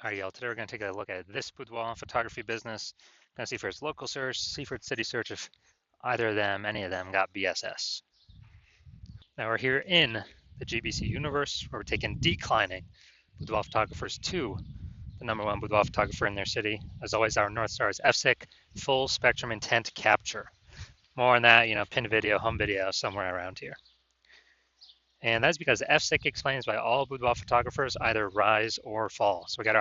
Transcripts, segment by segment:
All right, y'all, today we're going to take a look at this boudoir photography business. Going to see for its local search, see for its city search if either of them, any of them got BSS. Now we're here in the GBC universe where we're taking declining boudoir photographers to the #1 boudoir photographer in their city. As always, our North Star is FSIC, full spectrum intent capture. More on that, pinned video, home video, somewhere around here. And that's because FSIC explains why all boudoir photographers either rise or fall. So we got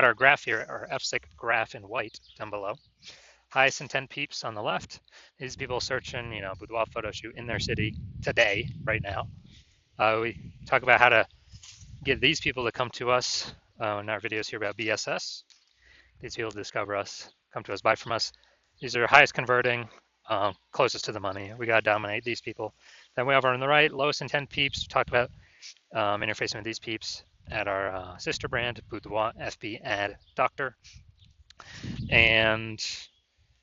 our graph here, our FSIC graph in white down below. Highest intent peeps on the left. These people searching, boudoir photo shoot in their city today, right now. We talk about how to get these people to come to us in our videos here about BSS. These people discover us, come to us, buy from us. These are highest converting, closest to the money. We got to dominate these people. Then we have on the right, lowest intent peeps. We talked about interfacing with these peeps at our sister brand, Boudoir FB Ad Doctor. And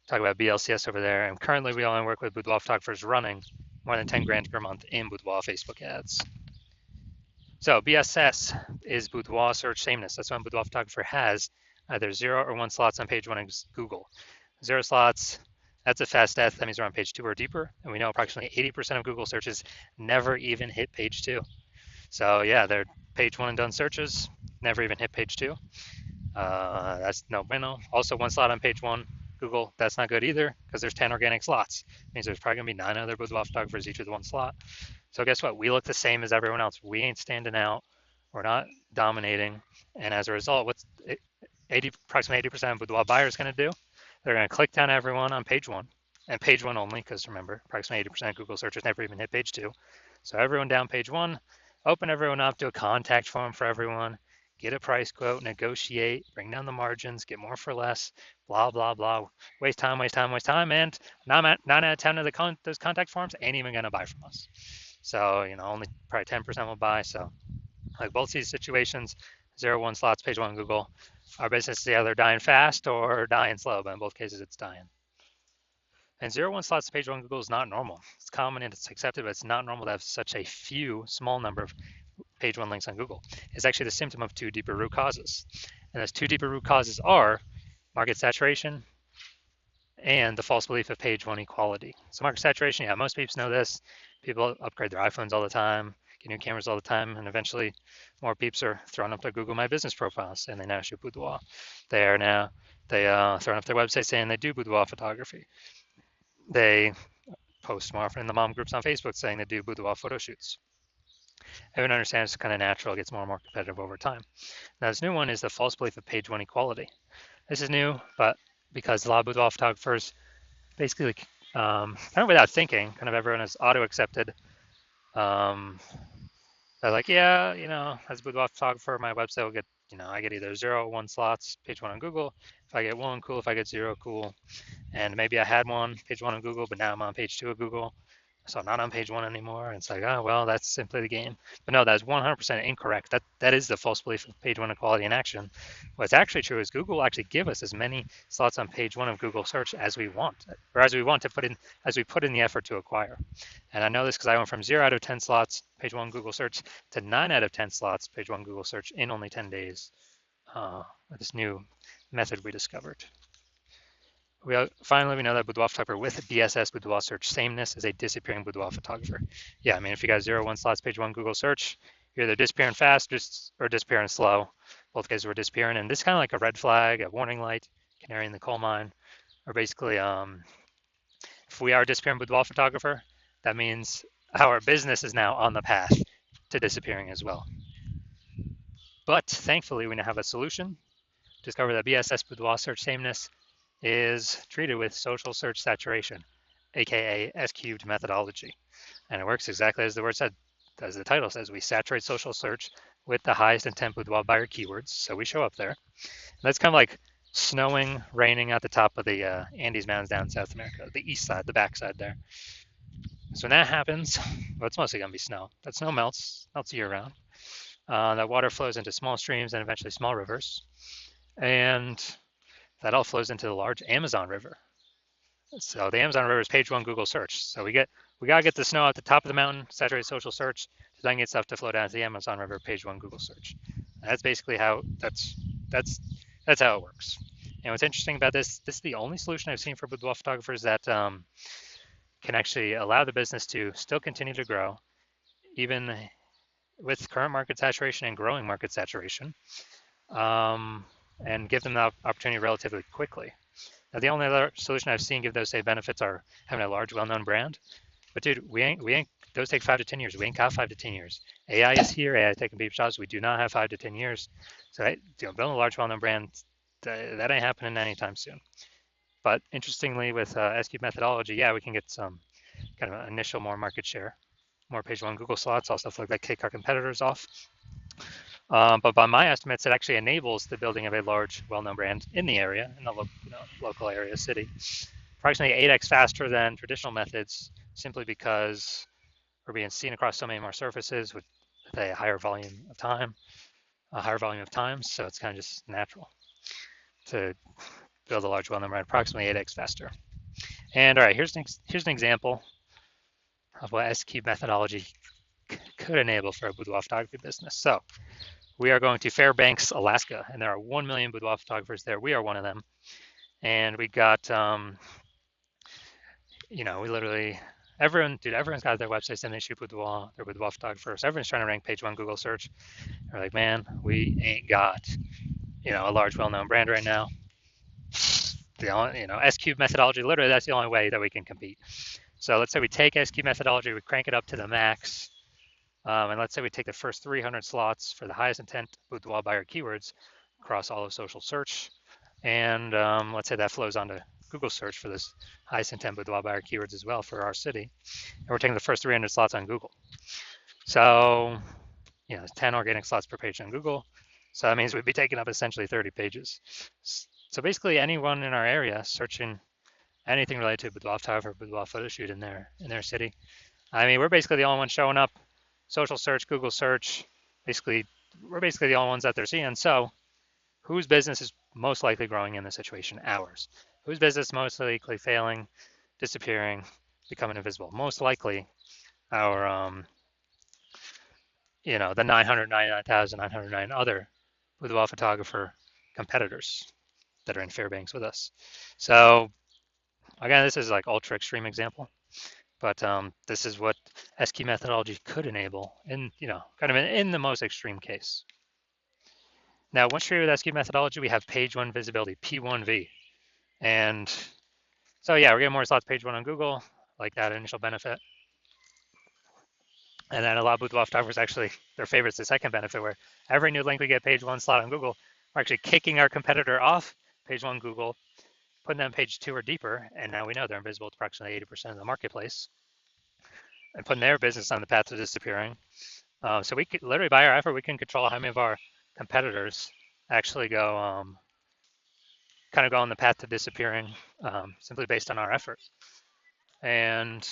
talk about BLCS over there. And currently we only work with boudoir photographers running more than 10 grand per month in boudoir Facebook ads. So BSS is boudoir search sameness. That's when boudoir photographer has either 0 or 1 slots on page 1 of Google. 0 slots, that's a fast death. That means we're on page 2 or deeper. And we know approximately 80% of Google searches never even hit page 2. So yeah, they're page 1 and done searches, never even hit page 2. That's no bueno. Also 1 slot on page 1, Google, that's not good either because there's 10 organic slots. It means there's probably gonna be 9 other boudoir photographers, each with 1 slot. So guess what? We look the same as everyone else. We ain't standing out. We're not dominating. And as a result, what's approximately 80% of boudoir buyers going to do? They're going to click down everyone on page 1, and page 1 only, because remember, approximately 80% of Google searches never even hit page 2. So everyone down page 1, open everyone up, do a contact form for everyone, get a price quote, negotiate, bring down the margins, get more for less, blah, blah, blah. Waste time, and 9 out of 10 of those contact forms ain't even going to buy from us. So, only probably 10% will buy. So, like both these situations, 0, 1 slots, page 1 Google, our business is either dying fast or dying slow, but in both cases, it's dying. And 0, 1 slots, page 1 Google is not normal. It's common and it's accepted, but it's not normal to have such a small number of page 1 links on Google. It's actually the symptom of 2 deeper root causes. And those 2 deeper root causes are market saturation and the false belief of page 1 equality. So market saturation, yeah, most people know this. People upgrade their iPhones all the time, get new cameras all the time, and eventually more peeps are throwing up their Google My Business profiles saying they now shoot boudoir. Throwing up their website saying they do boudoir photography. They post more often in the mom groups on Facebook saying they do boudoir photo shoots. Everyone understands it's kind of natural, it gets more and more competitive over time. Now this new one is the false belief of page 1 equality. This is new, but because a lot of boudoir photographers basically kind of without thinking, kind of everyone is auto-accepted. They're like, yeah, as a boudoir photographer, my website will get, I get either 0 or 1 slots, page 1 on Google. If I get 1, cool. If I get 0, cool. And maybe I had 1, page 1 on Google, but now I'm on page 2 of Google. So I'm not on page 1 anymore. And it's like, oh, well, that's simply the game. But no, that's 100% incorrect. That is the false belief of page 1 equality in action. What's actually true is Google will actually give us as many slots on page 1 of Google search as we want, or as we want to put in, as we put in the effort to acquire. And I know this because I went from 0 out of 10 slots, page 1 Google search, to 9 out of 10 slots, page 1 Google search in only 10 days with this new method we discovered. Finally, we know that boudoir photographer with BSS boudoir search sameness is a disappearing boudoir photographer. Yeah, I mean, if you got 0, 1 slots, page 1 Google search, you're either disappearing fast or disappearing slow. Both cases were disappearing. And this is kind of like a red flag, a warning light, canary in the coal mine. Or basically, if we are a disappearing boudoir photographer, that means our business is now on the path to disappearing as well. But thankfully, we now have a solution. Discover that BSS boudoir search sameness is treated with social search saturation, aka S-cubed methodology. And it works exactly as the word said, as the title says. We saturate social search with the highest intent boudoir buyer keywords, so we show up there. And that's kind of like snowing, raining at the top of the Andes Mountains down in South America, the east side, the backside there. So when that happens, well, it's mostly going to be snow. That snow melts year round. That water flows into small streams and eventually small rivers. And that all flows into the large Amazon River. So the Amazon River is page 1 Google search. So we gotta get the snow at the top of the mountain, saturate social search, to then get stuff to flow down to the Amazon River, page 1 Google search. And that's basically how that's that's how it works. And what's interesting about this is the only solution I've seen for boudoir photographers that can actually allow the business to still continue to grow, even with current market saturation and growing market saturation, and give them the opportunity relatively quickly. Now, the only other solution I've seen give those same benefits are having a large, well-known brand. But dude, we ain't. Those take 5 to 10 years. We ain't got 5 to 10 years. AI is here. AI is taking people jobs. We do not have 5 to 10 years. So, building a large, well-known brand, that ain't happening anytime soon. But interestingly, with S-Cube methodology, yeah, we can get some kind of initial more market share, more page one Google slots, all stuff like that, kick our competitors off. But by my estimates, it actually enables the building of a large, well-known brand in the area, in the local area, city, approximately 8x faster than traditional methods, simply because we're being seen across so many more surfaces with a higher volume of time, a higher volume of times. So it's kind of just natural to build a large, well-known brand approximately 8x faster. And all right, here's an example of what S-Cube methodology could enable for a boudoir photography business. So we are going to Fairbanks, Alaska, and there are 1 million boudoir photographers there. We are one of them. And we got, we literally, everyone's got their websites and they shoot boudoir, they're boudoir photographers. Everyone's trying to rank page one Google search. They're like, man, we ain't got, a large, well-known brand right now. The only, S-Cube methodology, literally, that's the only way that we can compete. So let's say we take S-Cube methodology, we crank it up to the max, and let's say we take the first 300 slots for the highest intent boudoir buyer keywords across all of social search, and let's say that flows onto Google search for this highest intent boudoir buyer keywords as well for our city, and we're taking the first 300 slots on Google. So, 10 organic slots per page on Google. So that means we'd be taking up essentially 30 pages. So basically, anyone in our area searching anything related to boudoir photography or boudoir photo shoot in their city, I mean, we're basically the only ones showing up. Social search, Google search, we're basically the only ones that they're seeing. So whose business is most likely growing in this situation? Ours. Whose business most likely failing, disappearing, becoming invisible? Most likely our, the 999,909 other boudoir photographer competitors that are in Fairbanks with us. So again, this is like ultra extreme example, but this is what S-Cube methodology could enable in, kind of in the most extreme case. Now, once you're with S-Cube methodology, we have page one visibility, P1V. And so yeah, we're getting more slots page one on Google, like that initial benefit. And then a lot of boudoir photographers actually, their favorite's the second benefit, where every new link we get page one slot on Google, we're actually kicking our competitor off page one Google, putting them page two or deeper, and now we know they're invisible to approximately 80% of the marketplace, and putting their business on the path to disappearing. So we could literally, by our effort, we can control how many of our competitors actually go, kind of go on the path to disappearing, simply based on our effort. And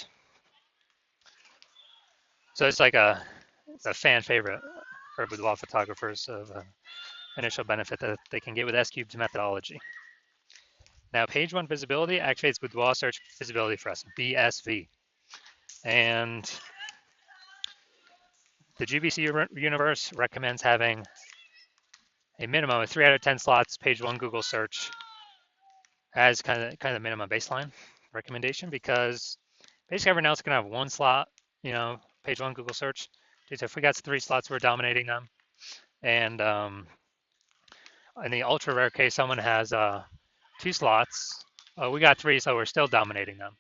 so it's a fan favorite for boudoir photographers of initial benefit that they can get with S-Cube's methodology. Now, page one visibility activates boudoir search visibility for us, BSV. And the GBC universe recommends having a minimum of 3 out of 10 slots page one Google search as kind of the minimum baseline recommendation, because basically everyone else can have one slot, page one Google search. So if we got 3 slots, we're dominating them. And in the ultra rare case, someone has 2 slots. We got 3, so we're still dominating them.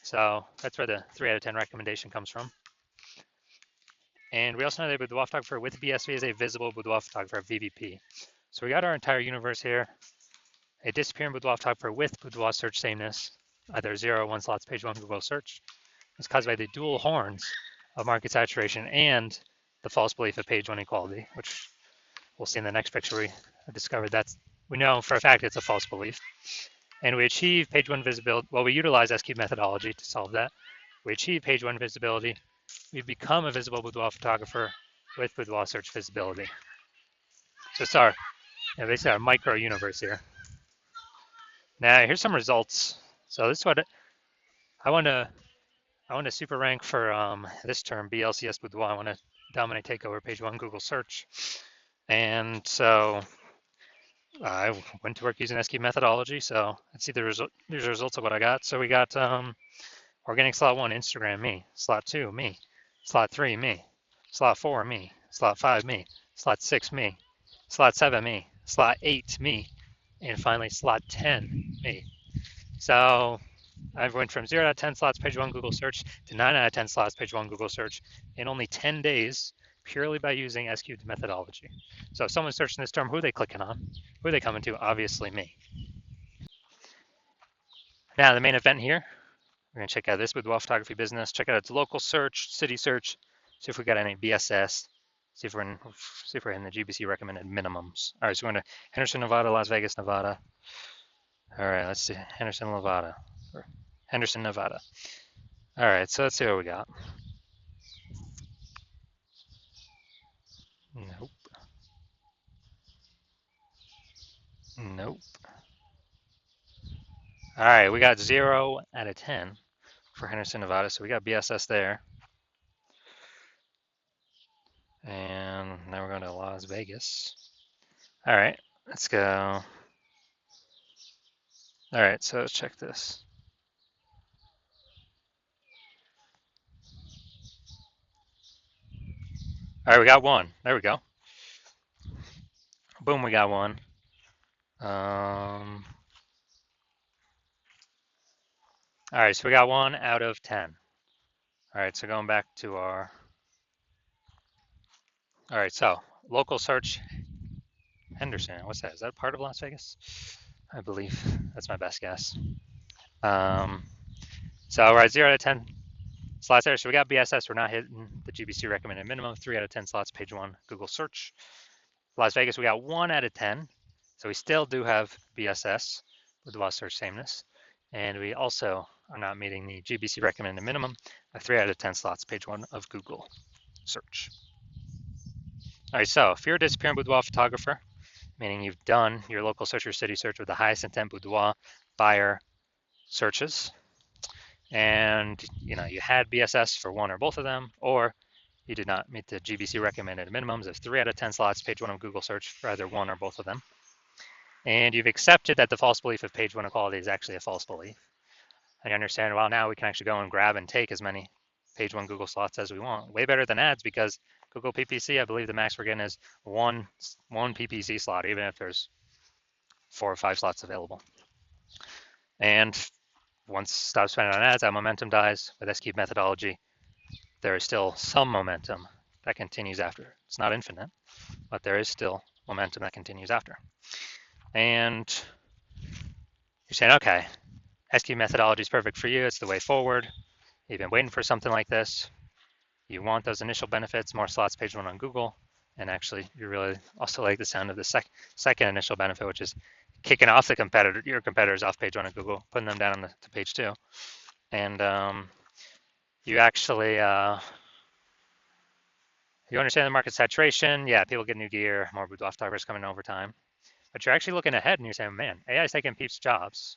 So that's where the 3 out of 10 recommendation comes from. And we also know that boudoir photographer with BSV is a visible boudoir photographer, VBP. So we got our entire universe here. A disappearing boudoir photographer with boudoir search sameness, either 0 or 1 slots page one Google search, is caused by the dual horns of market saturation and the false belief of page one equality, which we'll see in the next picture. We discovered we know for a fact it's a false belief. And we achieve page one visibility. Well, we utilize S-Cube methodology to solve that. We achieve page one visibility. We become a visible boudoir photographer with boudoir search visibility. So it's basically our micro universe here. Now here's some results. So this is what I want to super rank for this term, BLCS boudoir. I want to dominate, take over page one Google search. And so I went to work using SQ methodology, so let's see these are results of what I got. So we got organic slot 1, Instagram, me. Slot 2, me. Slot 3, me. Slot 4, me. Slot 5, me. Slot 6, me. Slot 7, me. Slot 8, me. And finally, slot 10, me. So I went from 0 out of 10 slots page 1 Google search to 9 out of 10 slots page 1 Google search in only 10 days purely by using SQ methodology. So if someone's searching this term, who are they clicking on? Who are they coming to? Obviously me. Now the main event here, we're going to check out this Boudoir photography business, check out its local search, city search, see if we got any BSS, see if we're in the GBC recommended minimums. All right, so we're going to Henderson, Nevada, Las Vegas, Nevada. All right, let's see, Henderson, Nevada. Henderson, Nevada. All right, so let's see what we got. Nope. Nope. All right, we got 0 out of 10 for Henderson, Nevada, so we got BSS there. And now we're going to Las Vegas. All right, let's go. All right, so let's check this. All right, we got one. There we go. Boom, we got one. All right, so we got 1 out of 10. All right, so going back to our. All right, so local search Henderson. What's that? Is that part of Las Vegas? I believe that's my best guess. So we're at 0 out of 10 slots there. So we got BSS. We're not hitting the GBC recommended minimum. 3 out of 10 slots, page 1, Google search. Las Vegas, we got 1 out of 10. So we still do have BSS with the search sameness. And we also are not meeting the GBC recommended minimum of 3 out of 10 slots, page 1 of Google search. All right, so if you're a disappearing boudoir photographer, meaning you've done your local search or city search with the highest intent boudoir buyer searches, and you had BSS for one or both of them, or you did not meet the GBC recommended minimums of 3 out of 10 slots, page 1 of Google search for either one or both of them, and you've accepted that the false belief of page 1 equality is actually a false belief, and you understand, well, now we can actually go and grab and take as many page 1 Google slots as we want. Way better than ads, because Google PPC, I believe the max we're getting is one PPC slot, even if there's 4 or 5 slots available. And once stop spending on ads, that momentum dies. With SQ methodology, there is still some momentum that continues after. It's not infinite, but there is still momentum that continues after. And you're saying, okay, SQ methodology is perfect for you. It's the way forward. You've been waiting for something like this. You want those initial benefits, more slots, page 1 on Google. And actually, you really also like the sound of the second initial benefit, which is kicking off your competitors off page 1 of Google, putting them down to page 2. And you actually, you understand the market saturation. Yeah, people get new gear, more boudoir photographers coming over time. But you're actually looking ahead and you're saying, man, AI is taking people's jobs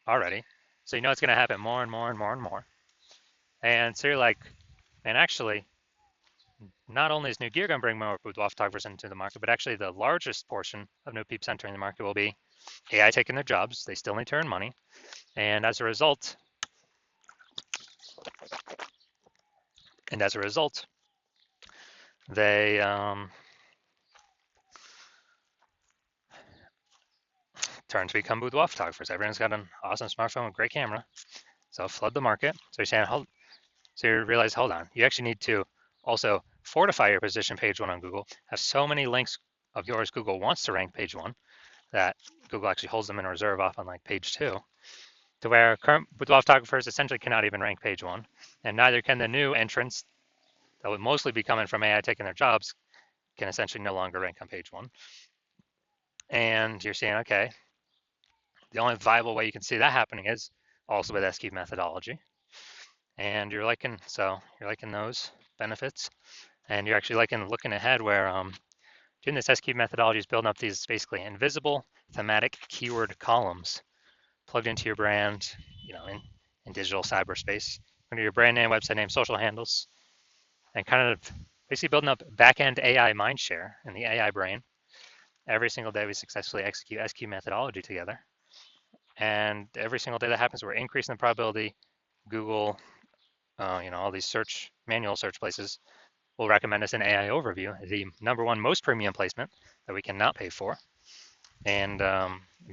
already. So you know it's going to happen more and more and more and more. And so you're like, man, actually, not only is new gear going to bring more boudoir photographers into the market, but actually the largest portion of new peeps entering the market will be AI taking their jobs. They still need to earn money. And as a result, they turn to become boudoir photographers. Everyone's got an awesome smartphone with great camera, so flood the market. So you're saying, so you realize, hold on, you actually need to also fortify your position page 1 on Google. Have so many links of yours Google wants to rank page 1 that Google actually holds them in reserve off on like page 2, to where current boudoir photographers essentially cannot even rank page 1, and neither can the new entrants that would mostly be coming from AI taking their jobs, can essentially no longer rank on page 1. And you're saying, okay, the only viable way you can see that happening is also with SQ methodology. And you're liking those benefits, and you're actually looking ahead where doing this SQ methodology is building up these basically invisible thematic keyword columns plugged into your brand, in digital cyberspace, under your brand name, website name, social handles, and kind of basically building up back-end AI mindshare in the AI brain Every single day we successfully execute SQ methodology together. And every single day that happens, we're increasing the probability Google, all these manual search places will recommend us an AI overview, the number one most premium placement that we cannot pay for, and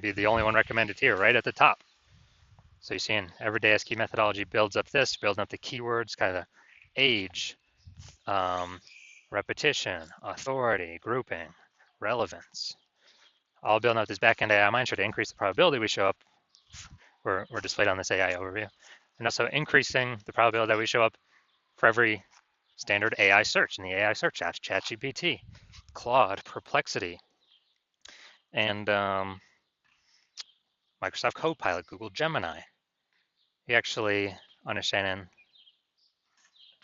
be the only one recommended here, right at the top. So you're seeing everyday SQ methodology builds up building up the keywords, kind of age, repetition, authority, grouping, relevance, all building up this backend AI mindshare to increase the probability we show up. We're displayed on this AI overview, and also increasing the probability that we show up for every standard AI search in the AI search apps, ChatGPT, Claude, Perplexity, and Microsoft Copilot, Google Gemini. You actually understanding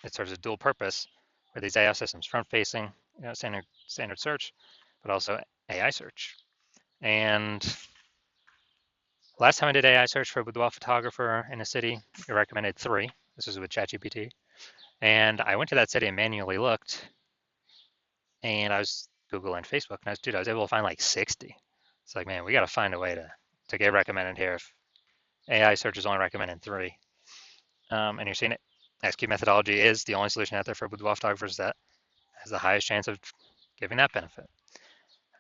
it serves a dual purpose for these AI systems, front-facing, standard search, but also AI search. And last time I did AI search for a boudoir photographer in a city, it recommended 3. This was with ChatGPT. And I went to that city and manually looked, and I was Google and Facebook, and I was able to find like 60. It's like, man, we got to find a way to get recommended here if AI search is only recommending 3. And you're seeing it. SQ methodology is the only solution out there for boudoir photographers that has the highest chance of giving that benefit.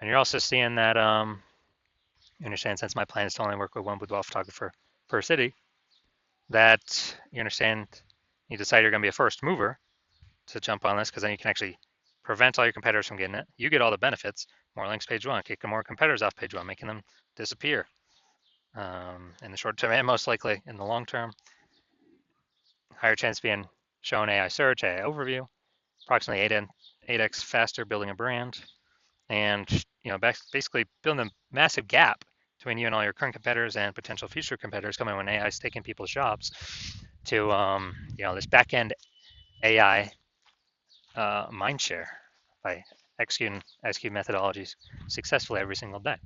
And you're also seeing that, you understand, since my plan is to only work with one boudoir photographer per city, that you understand you decide you're going to be a first mover to jump on this, because then you can actually prevent all your competitors from getting it. You get all the benefits, more links page 1, kicking more competitors off page 1, making them disappear in the short term, and most likely in the long term. Higher chance of being shown AI search, AI overview, approximately 8x faster building a brand, and basically building a massive gap between you and all your current competitors and potential future competitors coming when AI is taking people's jobs to this back-end AI mindshare by executing SQ methodologies successfully every single day.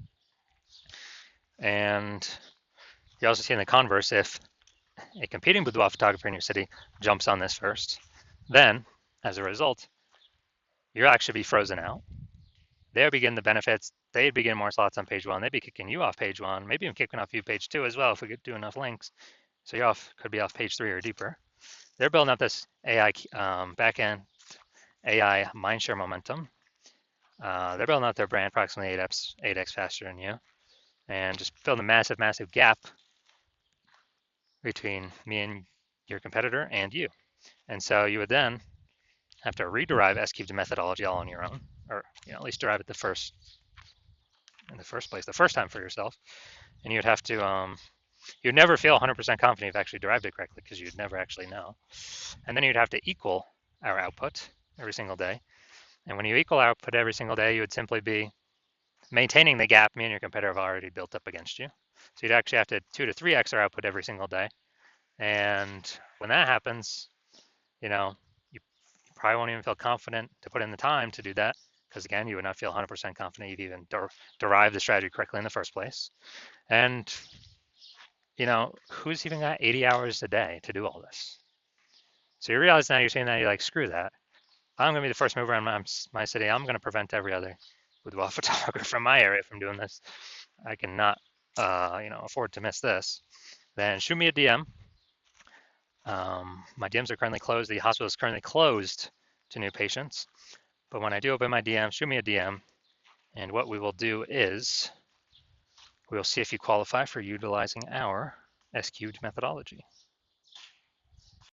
And you also see in the converse, if a competing boudoir photographer in your city jumps on this first, then as a result, you'll actually be frozen out. They'll be getting the benefits. They'd be getting more slots on page 1. They'd be kicking you off page 1, maybe even kicking off you page 2 as well if we could do enough links. So you could be off page 3 or deeper. They're building up this AI backend AI mindshare momentum. They're building out their brand approximately 8x faster than you, and just building a massive, massive gap between me and your competitor and you. And so you would then have to rederive SQ methodology all on your own, or at least derive it in the first place, the first time for yourself. And you'd have to, you'd never feel 100% confident you've actually derived it correctly, because you'd never actually know. And then you'd have to equal our output every single day. And when you equal output every single day, you would simply be maintaining the gap me and your competitor have already built up against you. So you'd actually have to 2 to 3x our output every single day. And when that happens, you probably won't even feel confident to put in the time to do that, because again, you would not feel 100% confident you've even derived the strategy correctly in the first place. And who's even got 80 hours a day to do all this? So you realize now, you're saying that you're like, screw that. I'm going to be the first mover in my city. I'm going to prevent every other boudoir photographer from my area from doing this. I cannot, afford to miss this. Then shoot me a DM. My DMs are currently closed. The hospital is currently closed to new patients. But when I do open my DM, shoot me a DM. And what we will do is we'll see if you qualify for utilizing our SQ methodology.